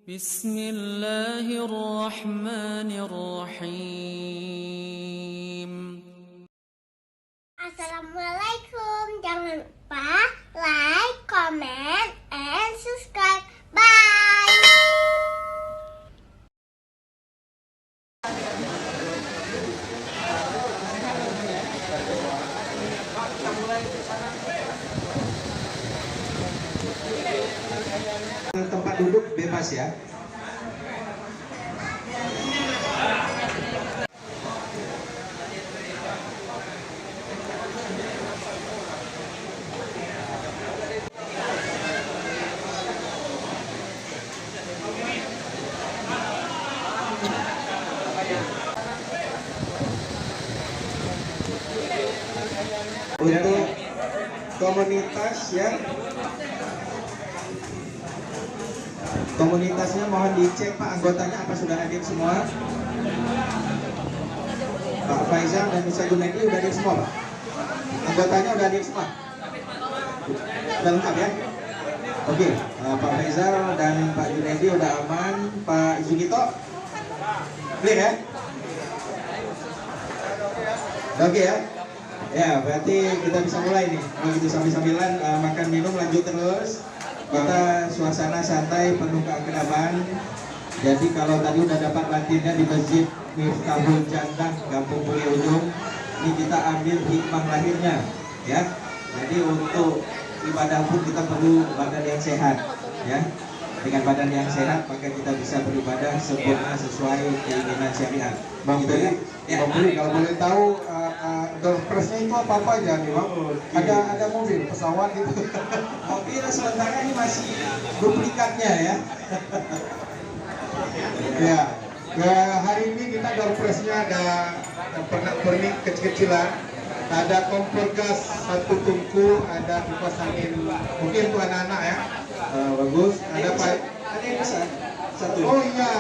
Bismillahirrahmanirrahim. Assalamualaikum. Jangan lupa like, comment, and subscribe. Bye. Tempat duduk bebas ya. Untuk komunitas ya, komunitasnya mohon dicek Pak, anggotanya apa sudah hadir semua? Pak Faizal dan Mr. Gunedi udah hadir semua Pak? Anggotanya udah hadir semua? Udah lengkap ya? Oke, Pak Faizal dan Pak Gunedi udah aman. Pak Zugito clear ya? Oke ya? Ya, berarti kita bisa mulai nih. Kalau gitu sambil-sambilan makan minum lanjut terus. Kita suasana santai penuh keakraban. Jadi kalau tadi udah dapat latihannya di Masjid Miftahul Jannah Kampung Bumi Ujung, ini kita ambil hikmah lahirnya ya. Jadi untuk ibadah pun kita perlu badan yang sehat ya. Dengan badan yang sehat maka kita bisa beribadah sempurna sesuai keinginan syariat. Bang gitu Beli, ya. Bang Beli, kalau boleh tahu doorpressnya itu apa aja nih Bang? Ada mobil, pesawat gitu. Mobil sementara ini masih duplikatnya ya. Ya, hari ini kita doorpressnya ada pernik kecil-kecilan, ada kompor gas satu tungku, ada kipas angin mungkin untuk anak-anak ya. Bagus. Ada pipe. Ada yang pesan satu. Oh iya.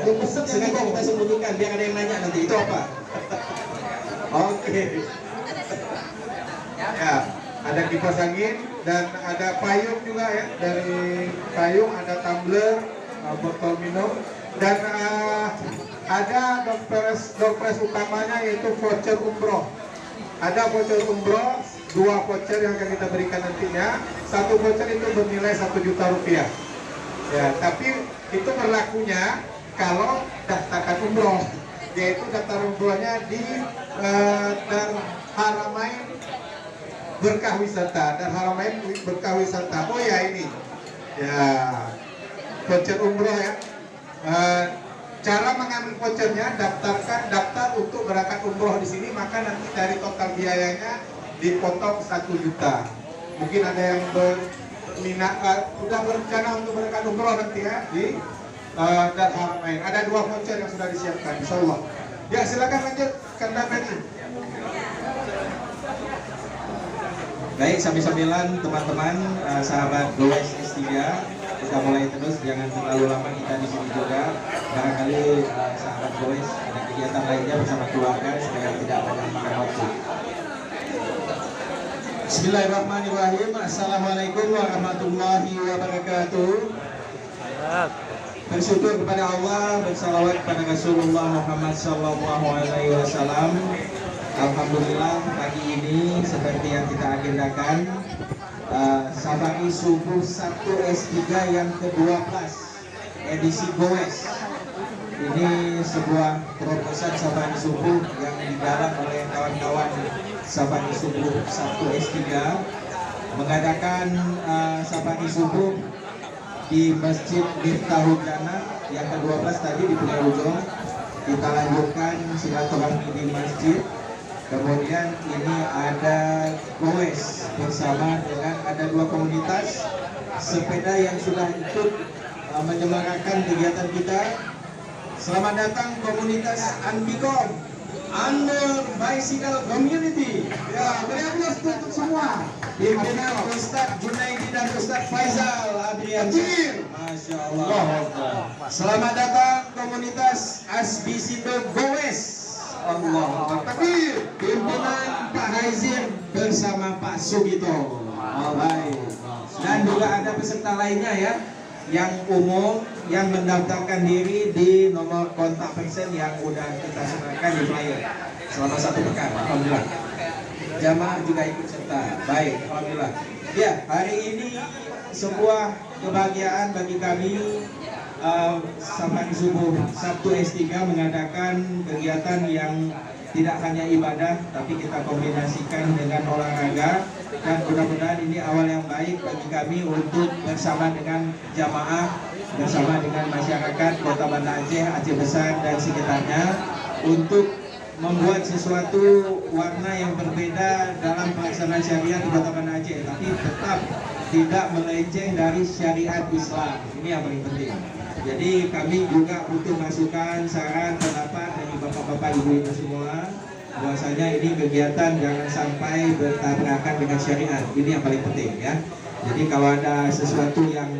Yang pesan sengaja kita sembunyikan biar ada yang nanya nanti itu apa. Oke. Ya, ada kipas angin dan ada payung juga ya. Dari payung ada tumbler, botol minum dan ada doorpress utamanya yaitu voucher umroh. Ada voucher umroh, 2 voucher yang akan kita berikan nantinya. Satu voucher itu bernilai 1 juta rupiah. Ya, tapi itu berlakunya kalau daftarkan umroh, yaitu daftar umrohnya di Dar Haramain Berkah Wisata. Dar Haramain Berkah Wisata. Oh ya ini, ya voucher umroh ya. Cara mengambil vouchernya, daftar untuk berangkat umroh di sini, maka nanti dari total biayanya dipotong 1 juta. Mungkin ada yang sudah berencana untuk berangkat umroh nanti ya di Dar Haramain. Ada 2 voucher yang sudah disiapkan, insya Allah. Ya silakan lanjut, Kanda Beni. Baik, sambil-sambilan teman-teman, sahabat Gowes S3, kita mulai terus, jangan terlalu lama kita di sini juga. Barangkali sahabat Gowes ada kegiatan lainnya bersama keluarga supaya tidak banyak makan waktu. Bismillahirrahmanirrahim. Assalamualaikum warahmatullahi wabarakatuh. Bersyukur kepada Allah, bersalawat kepada Rasulullah Muhammad SAW. Alhamdulillah pagi ini seperti yang kita agendakan, Sabari Subuh 1 S3 yang ke-12 edisi Gowes. Ini sebuah terobosan Sabari Subuh yang digarap oleh kawan-kawan Sabari Subuh 1 S3 mengadakan Sabari Subuh di Masjid Miftahul Jannah yang ke-12 tadi di Bumi Ujung. Kita lanjutkan silaturahmi di masjid. Kemudian ini ada Gowes bersama dengan ada 2 komunitas sepeda yang sudah ikut menyemarakan kegiatan kita. Selamat datang komunitas Anbikom, Under Bicycle Community. Ya, beri aplaus untuk semua. Pimpinan Ustadz Junaidi dan Ustadz Faizal Adrian. Masya Allah. Selamat datang komunitas Asbisindo Gowes. Allah. Takbir. Pimpinan Pak Haizir bersama Pak Sugito. Baik. Dan juga ada peserta lainnya ya. yang umum yang mendaftarkan diri di nomor kontak person yang udah kita serahkan di flyer selama 1 pekan. Alhamdulillah. Jamaah juga ikut serta. Baik, alhamdulillah. Ya, hari ini sebuah kebahagiaan bagi kami. Sampai subuh Sabtu S3 mengadakan kegiatan yang tidak hanya ibadah, tapi kita kombinasikan dengan olahraga, dan mudah-mudahan ini awal yang baik bagi kami untuk bersama dengan jamaah, bersama dengan masyarakat Kota Banda Aceh, Aceh Besar dan sekitarnya untuk membuat sesuatu warna yang berbeda dalam pelaksanaan syariat di Kota Banda Aceh, tapi tetap tidak melenceng dari syariat Islam. Ini yang paling penting. Jadi kami juga butuh masukan, saran, pendapat dari bapak-bapak, ibu-ibu semua, bahwasanya ini kegiatan jangan sampai bertabrakan dengan syariat. Ini yang paling penting ya. Jadi kalau ada sesuatu yang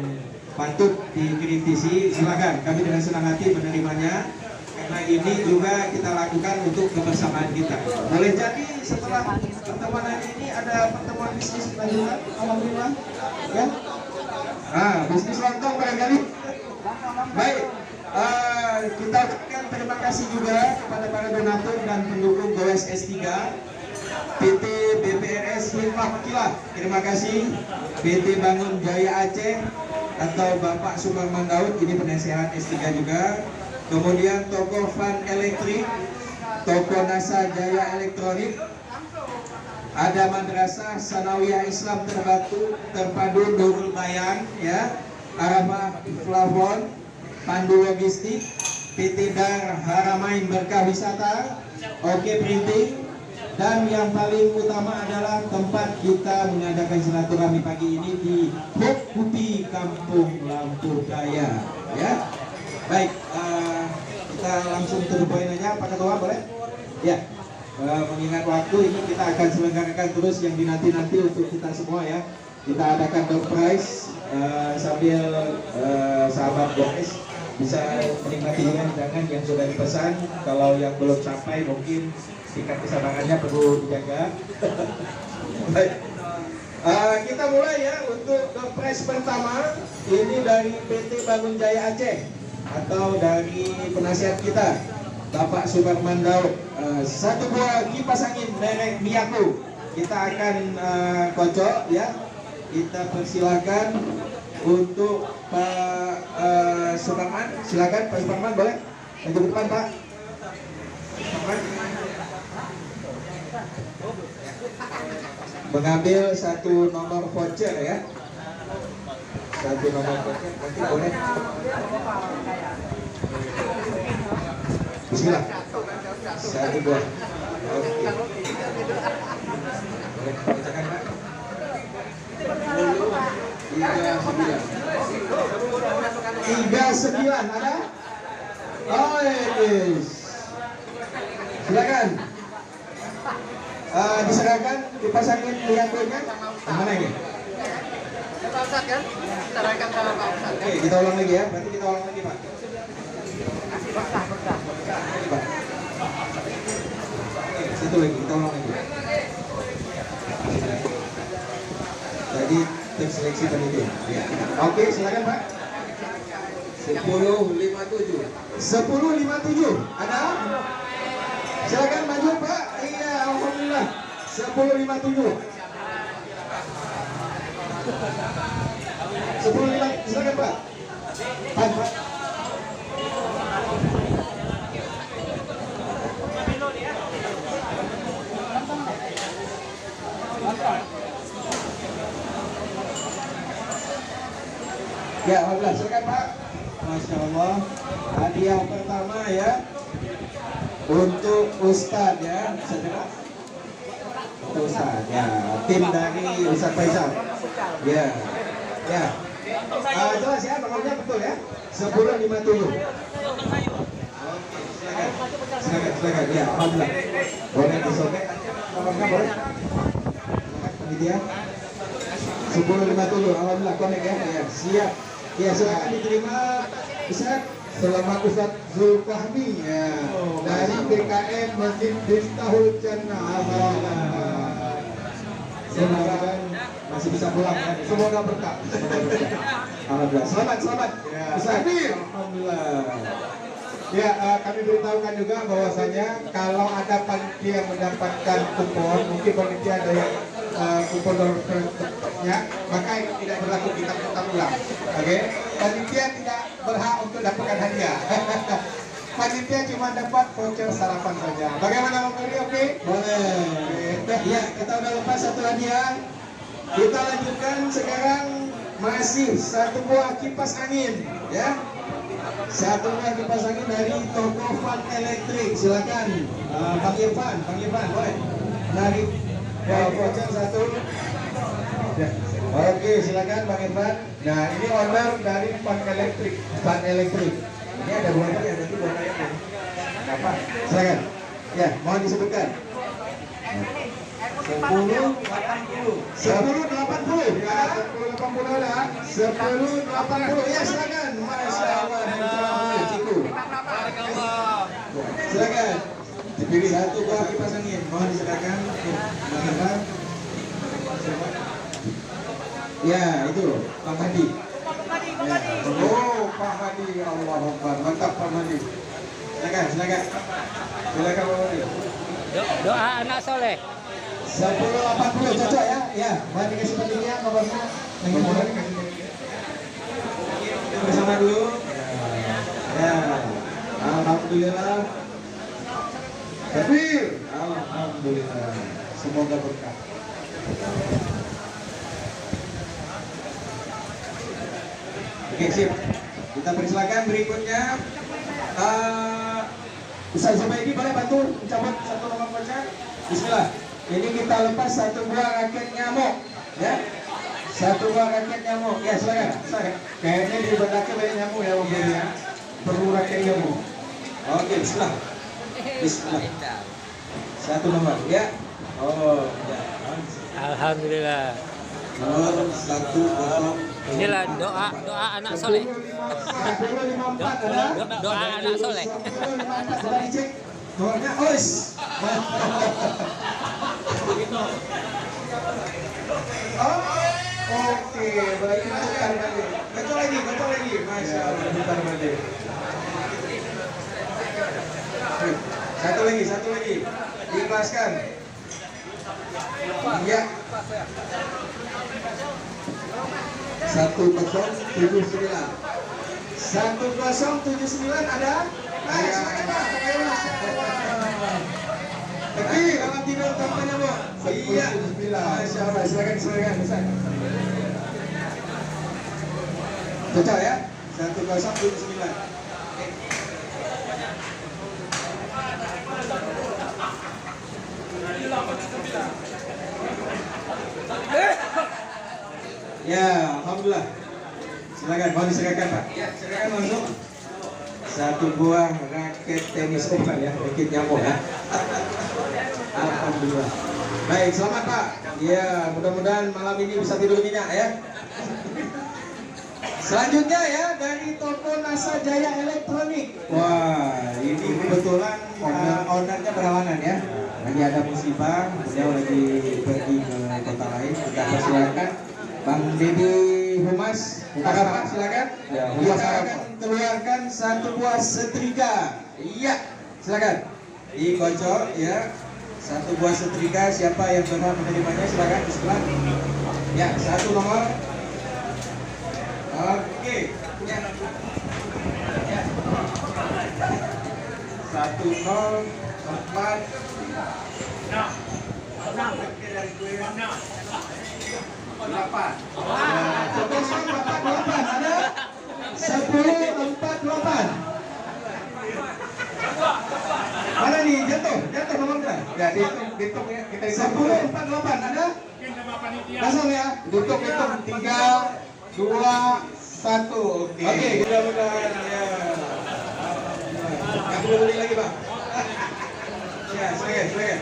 patut dikritisi, silakan. Kami dengan senang hati menerimanya. Karena ini juga kita lakukan untuk kebersamaan kita. Boleh jadi setelah pertemuan ini ada pertemuan bisnis lanjutan, alhamdulillah. Ya. Bisnis lontong barangkali. Baik, kita ucapkan terima kasih juga kepada para donatur dan pendukung GOES S3, PT BPRS Hikmah Kilah, terima kasih, PT Bangun Jaya Aceh atau Bapak Suparman Daud, ini penasehat S3 juga, kemudian toko Fan Elektrik, toko NASA Jaya Elektronik, ada Madrasah Sanawiyah Islam Terpadu Nurul Bayan, ya, Arafah Plafon, Pandu Logistik, PT Dar Haramain Berkah Wisata, Oke Printing, dan yang paling utama adalah tempat kita mengadakan silaturahmi pagi ini di Hub Putih Kampung Lampu Jaya. Ya, baik, kita langsung to the point aja, Pak Ketua, boleh? Ya, mengingat waktu ini kita akan selenggarakan terus yang dinanti-nanti untuk kita semua ya. Kita adakan door prize sambil sahabat GOES bisa menikmati hidangan yang sudah dipesan. Kalau yang belum sampai mungkin tingkat kesabarannya perlu dijaga. Baik, kita mulai ya untuk door prize pertama. Ini dari PT Bangun Jaya Aceh atau dari penasihat kita Bapak Suparman Daud. 1 buah kipas angin merek Miyako. Kita akan kocok ya. Kita persilakan untuk Pak Suparman. Silakan Pak Suparman, boleh maju ke depan Pak. Suparman mengambil 1 nomor voucher ya. 1 nomor voucher, nanti boleh. Bismillah. 1 buah. Oke. Boleh bacakan Pak. 39 ada? Oh yes. Silakan. Diserahkan kipas angin Miyakonya. Mana ini? Pak Ustaz kan? Diserahkan sama Pak Ustaz. Oke, kita ulang lagi ya. Berarti kita ulang lagi Pak. Ini Pak. Oke, situ lagi, kita ulang lagi. Jadi terseleksi panitia. Ya. Oke, silakan Pak. 1057. 1057. Ada? Silakan maju Pak. Iya, alhamdulillah. 1057. 1057. Silakan Pak. Pak. Ya, alhamdulillah. Silakan Pak. Masya Allah. Hadiah pertama ya untuk Ustadz ya, segera. Untuk Ustadz ya, tim dari Ustadz Faisal. Ya, ya. Jelas ya, nomornya betul ya. 1057. Oke, silakan. Ya, alhamdulillah. Boleh disobek. Nomornya boleh. Panitia. 1057. Alhamdulillah konek ya. Ya, siap. Ya, silakan diterima Ustaz. Selamat Ustaz Zulfahmi ya, dari BKM Masjid Miftahul Jannah. Semoga masih bisa pulang ya. Semoga berkah. Alhamdulillah. Selamat. Ya. Bisa. Amin. Alhamdulillah. Ya, kami beritahukan juga bahwasanya kalau ada panitia yang mendapatkan kupon, mungkin panitia ada yang kupon tertentunya, maka itu tidak berlaku kita putar ulang. Oke, panitia tidak berhak untuk dapatkan hadiah. Panitia cuma dapat voucher sarapan saja. Bagaimana Bang Ferry? Oke? Boleh. Ya, kita udah lepas satu hadiah. Kita lanjutkan sekarang masih satu buah kipas angin, ya. Satu buah kipas angin dari toko Fan Elektrik. Silakan, Bang Irfan, boleh. Dari voucher satu. Ya. Oke, silakan Bang Irfan. Nah, ini owner dari Fan Elektrik. Fan Elektrik. Ini ada dua kali, ada dua kali. Apa? Silakan. Ya, mohon disebutkan. 1080. 1080. Ya, 1080 ada. 1080. Ya, silakan. Masya Allah. Ciku. Silakan. Dipilih satu buah kipas angin. Mohon disilakan. Bagaimana? Ya, itu Pak Madi. Oh, Pak Madi, Allah Akbar. Mantap Pak Madi. Silakan. Silakan Pak Madi. Doa anak soleh. 1080 cocok ya? Ya, mohon dikasih petinya nomornya. Nomornya dikasih. Bersama dulu. Ya. Alhamdulillah. Takbir. Alhamdulillah. Semoga berkah. Oke, sip. Kita persilakan berikutnya. Ustaz Zubaidi boleh bantu mencabut satu nomor voucher? Bismillah. Ini kita lepas satu buah raket nyamuk, ya. Satu buah raket nyamuk. Ya, silakan. Kayaknya di bedaknya banyak nyamuk ya Bang Ferry ya. Perlu rakyat nyamuk. Oke, bismillah. Bismillah. Satu nomor, ya. Oh, ya. Alhamdulillah. Nomor 100. Inilah doa anak soleh. 1054 ada. Doa anak soleh. 1054 sudah dicek. Nomornya OIS. Oke, berarti putar balik. Betul lagi. Masya Allah. Putar balik. Satu lagi. Diikhlaskan. Ya. 1079. 1079 ada? Ayo, Tapi kalau tidur kampanye Bu. Iya. Masya Allah. Silakan. Cocok ya? 1079. Ya, alhamdulillah. Silakan, mau diserahkan Pak. Ya, silakan masuk. Satu buah raket tenis oval ya, raket nyamuk ya. Alhamdulillah. Baik, selamat Pak. Ya, mudah-mudahan malam ini bisa tidur nyenyak ya. Selanjutnya ya dari toko Nasa Jaya Elektronik. Wah, ini kebetulan ownernya berhalangan ya. Lagi ada musibah, beliau lagi pergi ke kota lain. Kita persilakan Bang Dedi Humas, Pak, silakan. Ya, Kita akan keluarkan satu buah setrika. Iya, silakan. Dikocok ya. Satu buah setrika, siapa yang berhak menerimanya silakan di sebelah. Ya, satu nomor. Oke. Ya. 104 8. 1048 ada? 1048. Mana nih? Jatuh nomornya. Ya, dihitung ya. Kita hitung. 1048 ada? Langsung ya. Hitung 3, 2, 1. Oke. Oke, mudah-mudahan ya. Nggak perlu beli lagi Bang. Ya, silakan.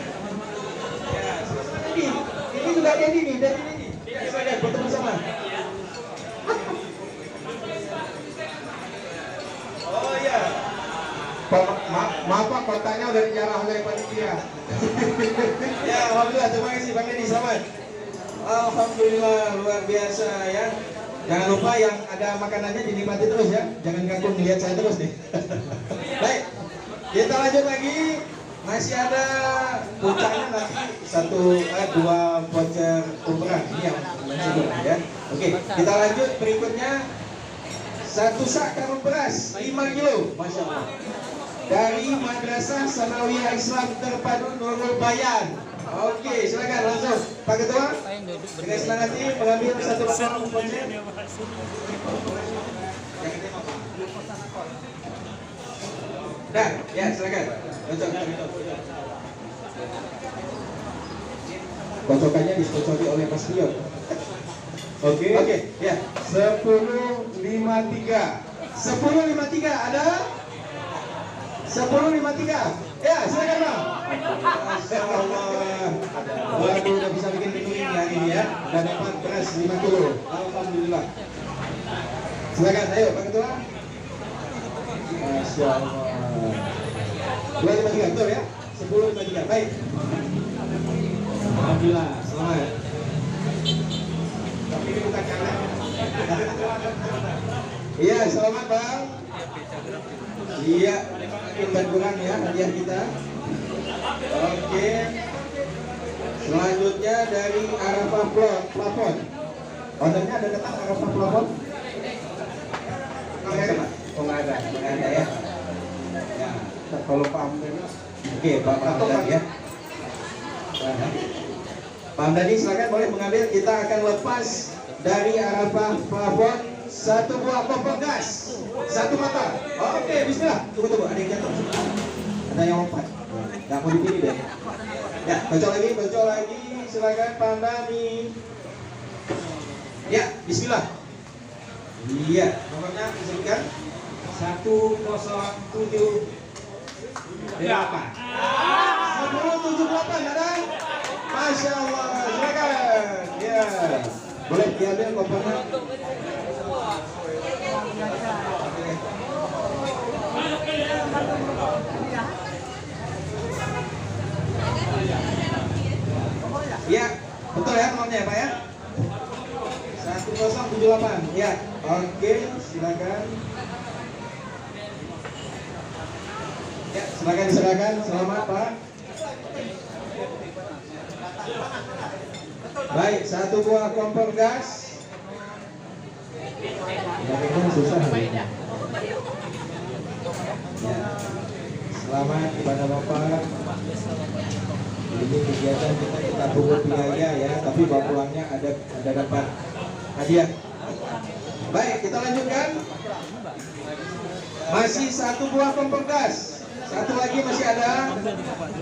Ya, ini juga Dedi nih, Ya, silakan foto bersama. Oh iya. Maaf Pak, kotanya udah dijarah oleh panitia. Ya, alhamdulillah, terima kasih Bang Dedi, selamat. Alhamdulillah, luar biasa ya. Jangan lupa yang ada makanannya dinikmati terus ya. Jangan ngaku melihat saya terus nih. Baik, kita lanjut lagi. Masih ada puncaknya nanti dua voucher ukuran ini yang masih ya. Oke, kita lanjut berikutnya. Satu sak karung beras 5 kilo, Masya Allah. Dari Madrasah Sanawiyah Islam Terpadu Nurul Bayan. Oke, silakan langsung Pak Ketua. Dengan senang hati mengambil satu karung voucher. Nah, ya silakan. Kocokannya dicocoki oleh Mas Rio. Oke, ya. 10.53. 10.53 ada? 10.53. Ya, silakan Bang. Masya Allah. Waduh, udah bisa bikin menu ini hari ini ya. Dan dapat beras 5 kilo. Alhamdulillah. Silakan, ayo Pak Ketua. Masya Allah. 2.53 betul ya? 10.53. Baik. Alhamdulillah, selamat. Tapi ini bukan karena. Iya, selamat Bang. Iya, makin kurang ya hadiah kita. Oke. Selanjutnya dari Arafah Plafon. Ordernya ada datang Arafah Plafon? Oh nggak ada ya. Ya, Kalau Pak Amden. oke, Pak Hamdani ya. Pak Hamdani silakan boleh mengambil. Kita akan lepas dari Arafah Plafon satu buah kompor gas, satu mata. Oke, bismillah. Tunggu, ada yang jatuh. Ada yang lompat. Nggak mau dipilih deh. Ya, bocor lagi. Silakan Pak Hamdani. Ya, bismillah. Iya, nomornya disebutkan 107. 1078 ada? Masya Allah, silakan. Ya, boleh diambil kompornya. Ya, betul ya nomornya ya Pak ya? 1078. Ya, oke, silakan. Ya, silakan. Selamat Pak. Baik, satu buah kompor gas. Ya, memang susah. Ya. Selamat kepada Bapak. Ini kegiatan kita pungut biaya ya, tapi bawa pulangnya ada dapat hadiah. Baik, kita lanjutkan. Masih satu buah kompor gas. Satu lagi masih ada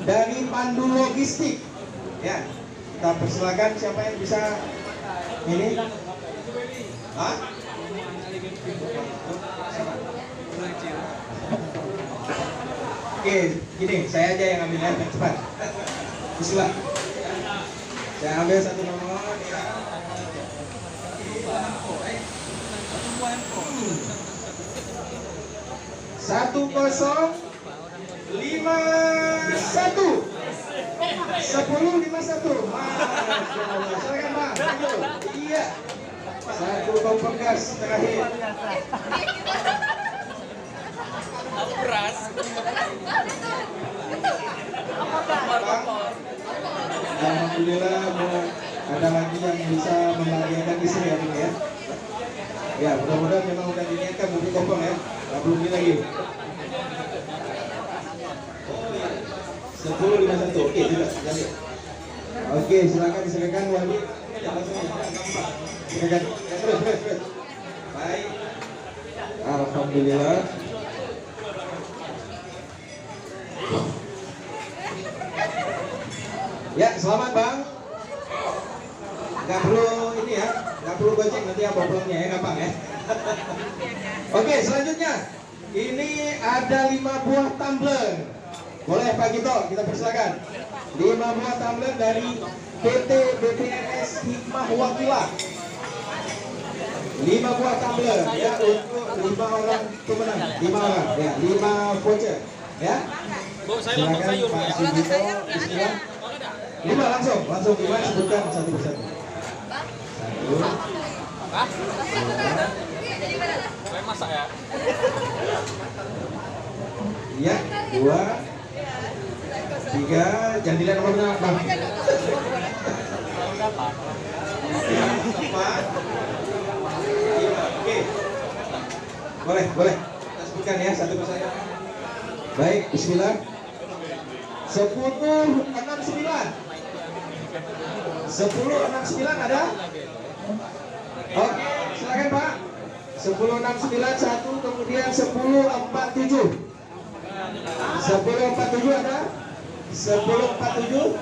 dari Pandu Logistik. Ya, kita persilakan siapa yang bisa ini. Hah? Oke, gini, saya aja yang ambil ya, cepat. Bismillah. Saya ambil satu nomor. Ya. 1051. 1051. Masya Allah. Silakan Bang. Iya. Satu kompor gas terakhir. Beras. Alhamdulillah ada lagi yang bisa membahagiakan istri hari ini ya. Ya, mudah-mudahan memang udah diniatkan beli kompor ya. Nggak perlu beli lagi. 1051. Oke, tidak. Jadi. Oke, silakan Wali. Silakan. Terus. Baik. Alhamdulillah. Ya, selamat Bang. Nggak perlu ini ya, nggak perlu goceng nanti apa pulangnya ya, gampang ya. Oke, selanjutnya ini ada 5 buah tumbler. Boleh Pak Gito, kita persilakan. 5 buah tumbler dari PT BPNS Hikmah Wakilah. 5 buah tumbler ya untuk 5 orang pemenang. 5 orang ya, 5 voucher ya. Bu, saya lontong sayur Pak ya. Sugito, bismillah. 5 langsung 5 sebutkan satu persatu. Masak ya? Iya, 2, 3, jangan dilihat nomor berapa, Bang. 4, 5, oke. Boleh. Kita sebutkan ya satu persatu. Baik, bismillah. 1069. 1069 ada? Oke, silakan Pak. 1069 satu, kemudian 1047. 1047 ada? 1047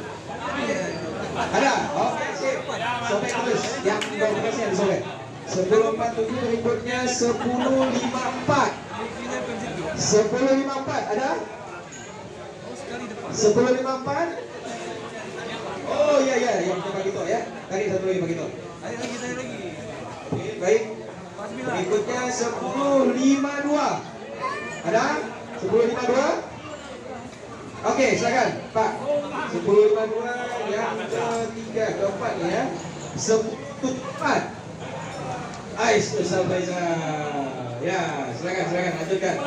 ada? Oke, sip. Sobek terus. Yang dokumentasinya disobek. 1047 berikutnya 1054. 1054 ada? 1054. Oh iya yang Pak Gito ya. Tadi satu lagi Pak Gito. Oke, baik. Berikutnya 1052. Ada? 1052. Oke, silakan Pak. 1052 yang ketiga, keempat ya. 1074. Ais Ustaz Faizal. Ya, silakan lanjutkan.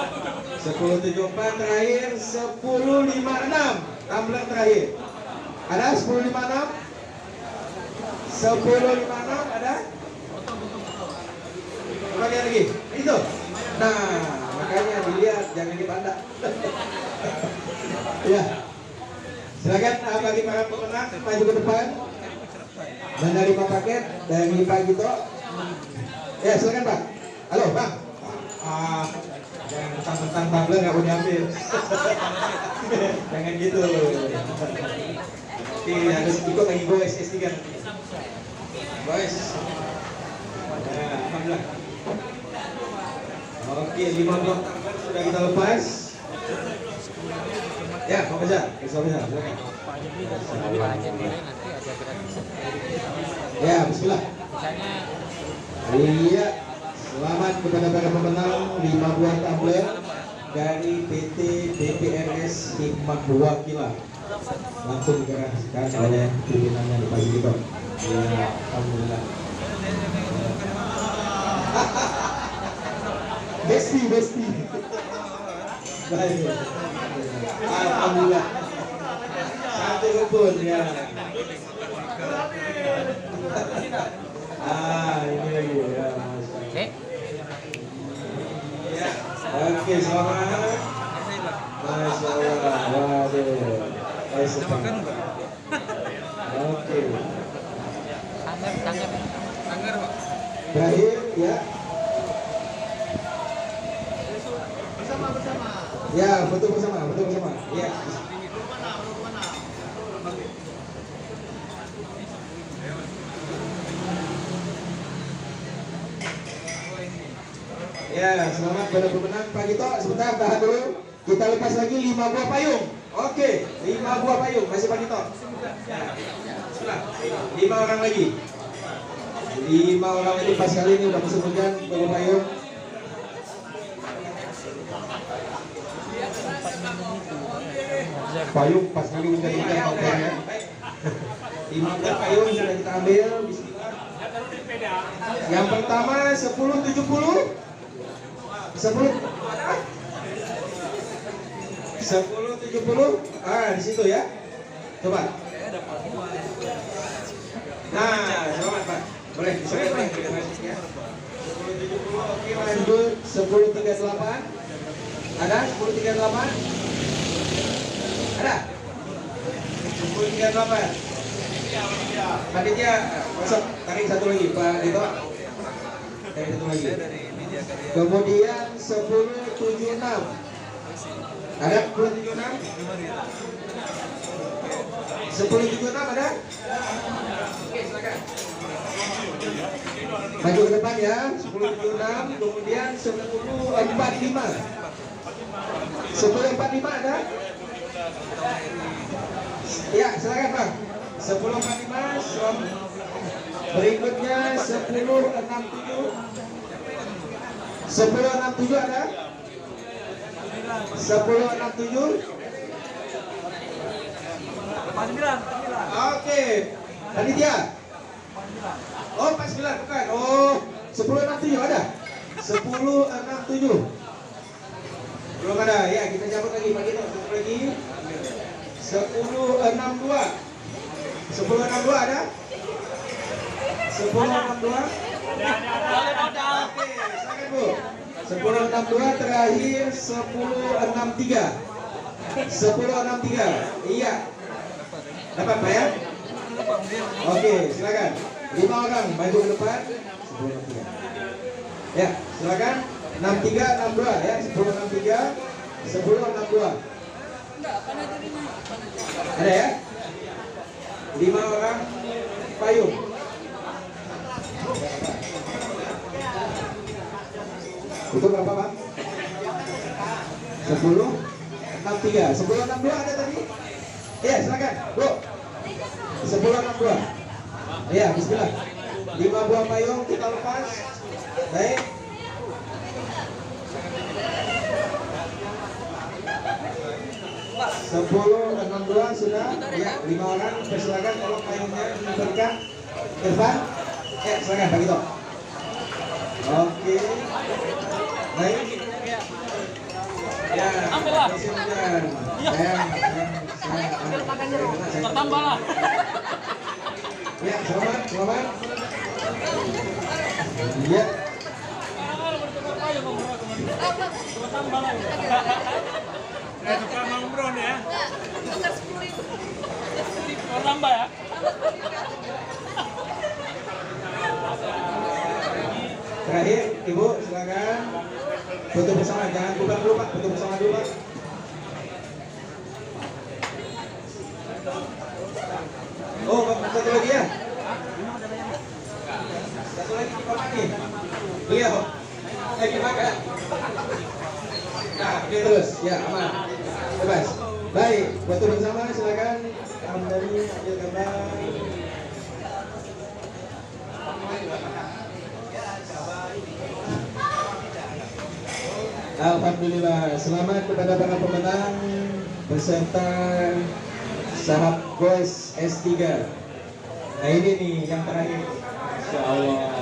1074 terakhir, 1056. Tumbler terakhir. Ada 1056? 1056 ada? Coba lihat lagi. Itu. Nah, makanya dilihat jangan dipandang. Ya. Silakan bagi para pemenang maju ke depan. Menerima paket dari Pak Gito. Ya, silakan Pak. Halo, Bang. Jangan mentang-mentang tumbler nggak boleh ambil. Jangan gitu. Oke, harus ikut lagi go SS3 nanti. Guys. Ya, alhamdulillah. Oke, 5 blok tumbler sudah kita lepas. Ya, Pak Faizal, silakan. Ya, bismillah. Iya, selamat kepada para pemenang 5 buah tumbler dari PT BPRS Hikmah Wakilah. Langsung dikerahkan oleh pimpinannya di pagi itu. Ya, alhamdulillah. Besti. Baik. Alhamdulillah. Satu kebun ya. Ini lagi ya. Ya. Oke, selamat. Masya Allah. Waduh. Oke. Sanggar, Pak. Terakhir ya. Bersama. Ya, foto bersama. Ya. Ya, selamat pada pemenang Pak Gito. Sebentar, tahan dulu. Kita lepas lagi 5 buah payung. Oke, 5 buah payung. Masih Pak Gito. Ya. 5 orang lagi. 5 orang ini pas kali ini udah musim hujan, bawa payung. Payung pas kali hujan ya. 5 buah payung sudah kita ambil. Bismillah. Yang pertama 1070. 1070. Di situ ya. Coba. Nah, selamat Pak. Boleh disobek ya. 1070. Oke, lanjut 1038. Ada 1038? Ada? 1038. Panitia, masuk. Tarik satu lagi, Pak Dito. Tarik satu lagi. Kemudian 1076. Ada 1076? 1076 ada? Oke, silakan. Maju ke depan ya. 1076, kemudian 1045. 1045 ada? Ya, silakan Bang. 1045. Berikutnya 1067. 1067 ada? 1067. Oke, panitia. Oh 49 bukan. Oh 1067 ada. 1067 belum ada ya, kita cabut lagi Pak Gito, satu lagi 1062 ada 1062 oke silakan Bu. 1062 terakhir 1063 iya dapat Pak ya. Oke silakan 5 orang maju ke depan 1063 ya silakan 6362 ya 1063 1062 ada ya 5 orang payung itu berapa Pak? 1063 1062 ada tadi ya silakan Bu 1062 ya bismillah 5 buah payung kita lepas baik 1062 sudah ya 5 orang persilakan tolong payungnya diberikan ke depan ya silakan Pak Gito. Oke baik ya ambillah bertambah lah ya selamat ya bertambah lah tukang ngombron ya bertambah ya terakhir Ibu silakan foto bersama jangan buka dulu Pak foto bersama dulu Pak. Oh satu lagi ya satu lagi di Bapak nih beliau dimakan nah oke terus ya aman bebas baik foto bersama silakan Amdani ambil gambar. Alhamdulillah, selamat kepada para pemenang beserta Sahab Goes S3. Nah ini nih yang terakhir. Insya Allah.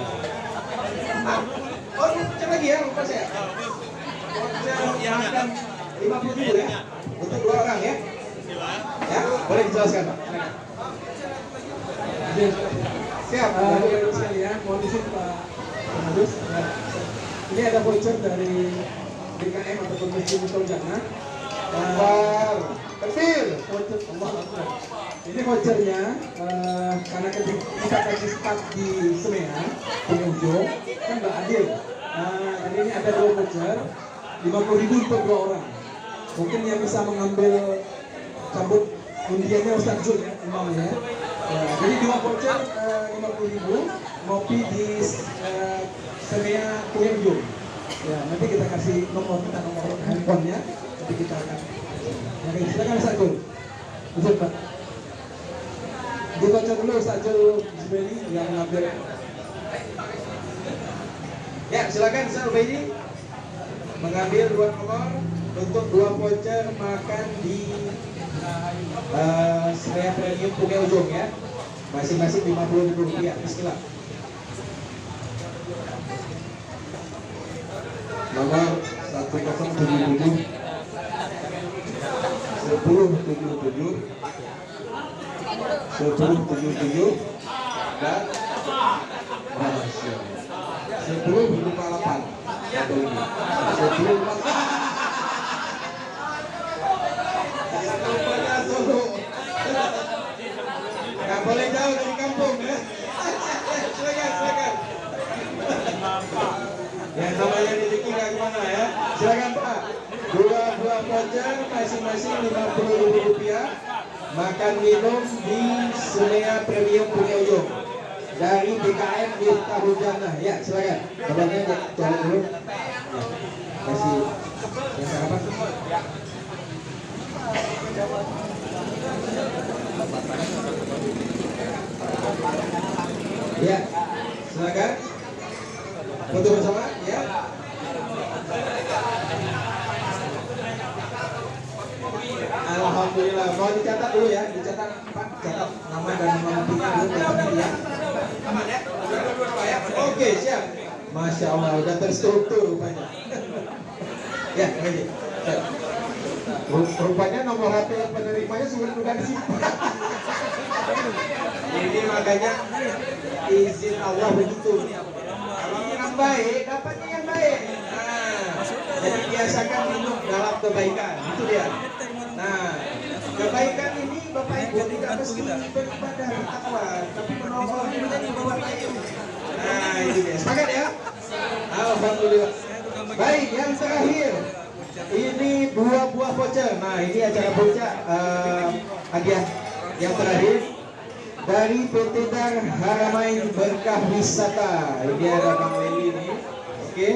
Oh ini pecah lagi ya, lupa saya. Yang 57 ya, untuk 2 orang ya. Ya, boleh dijelaskan Pak. Siap, Bapak sekalian, mohon izin Pak Pengadus. Ini ada voucher dari BKM ataupun Masjid Tol Jannah. Kecil. Voucher Allah Akbar. Ini vouchernya karena kita kasih start di Semea, pengunjung kan nggak adil. Jadi ini ada 2 voucher, 50.000 untuk 2 orang. Mungkin yang bisa mengambil cabut undiannya Ustaz Jul ya, imamnya. Jadi 2 voucher 50.000 ngopi di Semea Pengunjung. Ya, nanti kita kasih nomor handphonenya, nanti kita akan. Oke, silakan Ustaz Jul. Ustaz Pak. Dibaca dulu Ustaz Jul Zubairi yang mengambil. Ya, silakan Ustaz Zubairi mengambil 2 nomor untuk 2 voucher makan di Semea Premium Punggah Ujung ya. Masing-masing Rp50.000. Bismillah. Nomor 1077 1077 dan 1058 atau ini 1058 Nggak boleh jauh dari kampung ya. Silakan. Yang namanya rezeki nggak gimana ya. Silakan Pak. 2 buah voucher masing-masing Rp50.000. Makan minum di Semea Premium Punggah Ujung dari BKM Miftahul Jannah. Ya silakan. Kabarnya jalan dulu. Kasih yang sarapan. Ya, silakan. Foto bersama, ya. Alhamdulillah. Mau dicatat dulu ya, dicatat Pak, catat nama dan nomor pinnya dulu ya. Aman ya? Masya Allah, udah terstruktur rupanya. Ya, ini. Rupanya nomor HP penerimanya sudah disimpan. Ini makanya izin Allah begitu. Kalau yang baik, dapatnya yang baik. Nah, jadi biasakan hidup dalam kebaikan. Itu dia. Nah, kebaikan ini Bapak Ibu tidak mesti beribadah bertakwa, tapi menolong menjadi berbuat baik. Nah, itu dia. Sepakat ya? Alhamdulillah. Baik, yang terakhir. Ini 2 buah voucher. Nah, ini acara puncak hadiah yang terakhir dari PT Dar Haramain Berkah Wisata. Ini ada Bang Meli nih. Oke.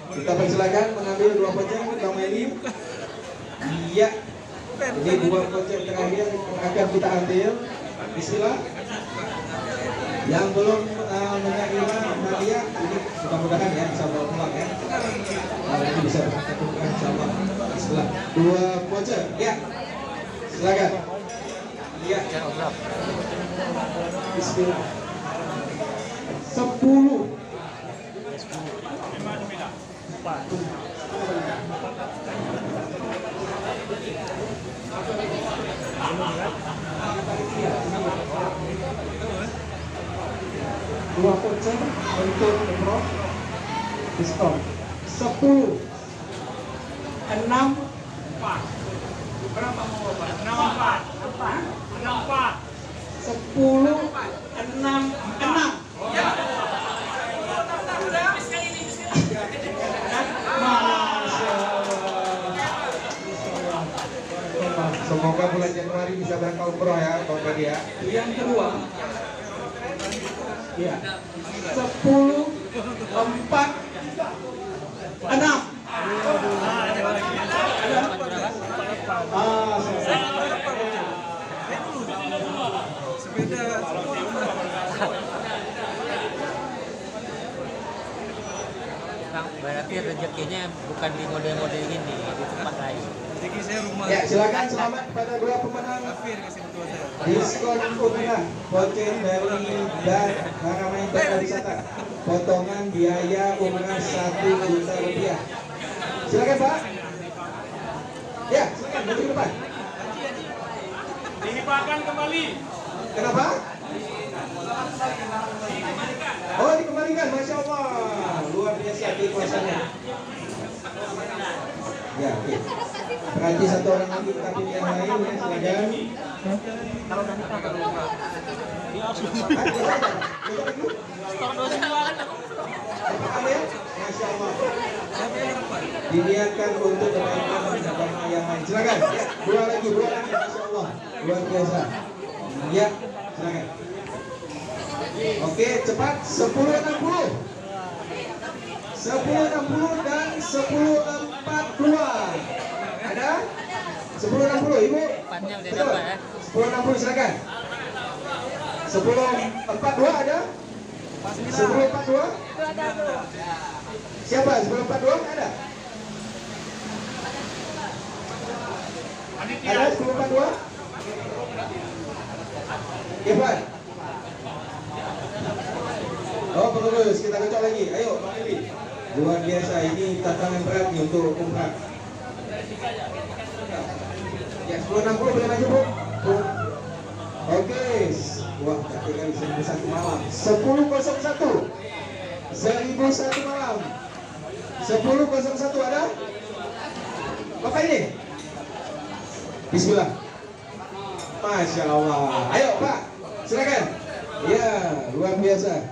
Kita persilakan mengambil 2 voucher Bang Meli. Iya. Ini 2 voucher terakhir akan kita ambil. Bismillah. Yang belum menerima hadiah ini mudah-mudahan ya bisa bawa pulang ya. Ini bisa bertukar insyaallah. Bismillah. 2 voucher. Ya. Silakan. Iya. Bismillah. 10. Dua voucher untuk umroh diskon 10 6 Berapa mau Bapak? 64. 64. 10 6 6. Semoga bulan Januari bisa berangkat umroh ya, Bang Badi ya. Yang kedua, ya 10 4 6. Bang, berarti rezekinya bukan di model-model ini, di tempat lain. Rezeki saya rumah. Ya, silakan selamat kepada 2 pemenang. Diskon umrah voucher dari Dar Haramain Berkah Wisata. Potongan biaya umrah 1 juta rupiah. Silakan Pak. Ya, silakan maju ke depan. Dihibahkan kembali. Kenapa? Oh, dikembalikan, Masya Allah. Luar biasa keikhlasannya. Ya, oke. Berarti 1 orang lagi kita pilih yang lain ya, silakan. Kalau nanti apa? Masya Allah. Diniatkan untuk kebaikan agama yang lain. Silakan. Ya, 2 lagi, Masya Allah. Luar biasa. Ya, silakan. Oke, cepat. 10.60. 10.60 dan 10.42. Ada? 10.60, Ibu. Depannya udah Betul. dapat ya. 10.60 silakan. 10.42 ada? 10.42? Siapa? 10.42 ada? Ada 10.42? Irfan. Oh, pengurus, kita kocok lagi. Ayo, Bang Eli. Luar biasa, ini tantangan berat nih untuk umrah. Ya, 10.60 boleh maju, Bu? Oke. Wah, tapi kan 1001 malam. 10.01. 1001 malam. 10.01 ada? Bapak ini? Bismillah. Masya Allah. Ayo Pak, silakan. Ya, luar biasa.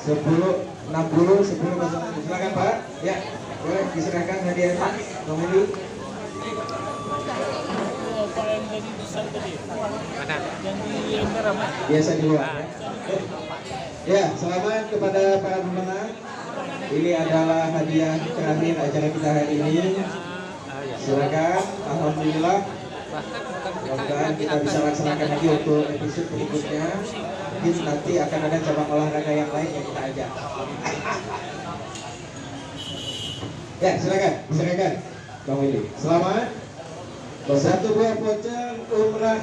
10.60, 10.01. Silakan Pak. Ya, boleh diserahkan hadiah Pak. Nomor Apa yang tadi besar tadi? Mana? Yang di merah Mas. biasa di luar. Ya, selamat kepada para pemenang. Ini adalah hadiah terakhir acara kita hari ini. Silakan. Alhamdulillah. Mudah-mudahan kita bisa laksanakan lagi untuk episode berikutnya. Mungkin nanti akan ada cabang olahraga yang lain yang kita ajak. Ya, silakan, Bang Willy. Selamat. 1 buah voucher umrah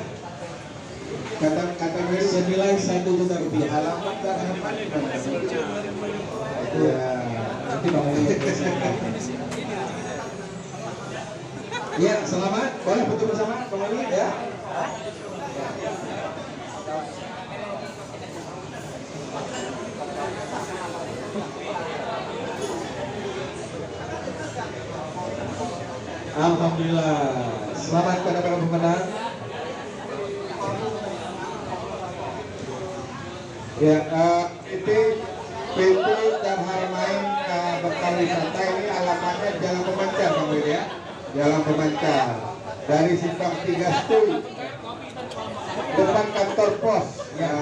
Kata senilai 1 juta rupiah. Alamat dan halaman Ya, nanti Bang Eli. Ya, selamat. Boleh foto bersama Bang Eli ya. Alhamdulillah. Selamat pada para pemenang. Ya, itu PT dan Harmain Bekal Wisata ini alamatnya Jalan Pemancar, Bang Wil ya. Jalan Pemancar dari Simpang 3 Stui, depan kantor pos. Ya,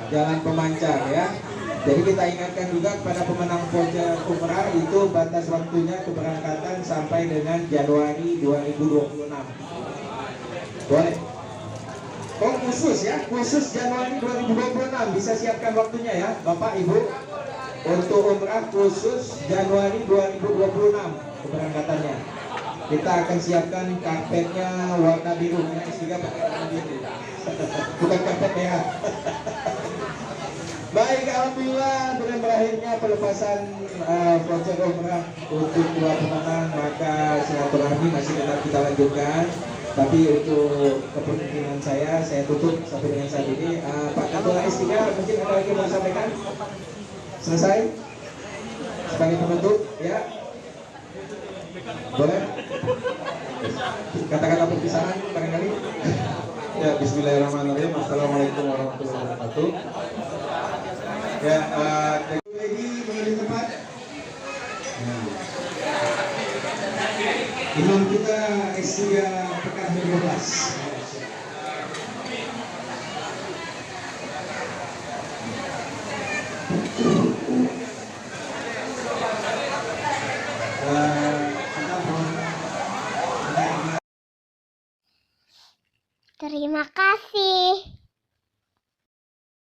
Jalan Pemancar ya. Jadi kita ingatkan juga kepada pemenang voucher umrah itu batas waktunya keberangkatan sampai dengan Januari 2026. Boleh. Oh khusus ya, khusus Januari 2026 bisa siapkan waktunya ya, Bapak Ibu. Untuk umrah khusus Januari 2026 keberangkatannya. Kita akan siapkan karpetnya warna biru, yang S3 pakai warna biru. Bukan karpet ya. Baik, alhamdulillah dengan berakhirnya pelepasan voucher umrah untuk dua pemenang, maka silaturahmi masih tetap kita lanjutkan. Tapi untuk kepentingan saya tutup sampai dengan saat ini. Pak Ketua S3 mungkin ada lagi yang mau sampaikan? Selesai? Sebagai penutup ya? Boleh? Kata-kata perpisahan barangkali? Ya, Bismillahirrahmanirrahim. Assalamualaikum warahmatullahi wabarakatuh. Ya, Ready mengambil tempat. Imam kita S3 pekan 12. Terima kasih.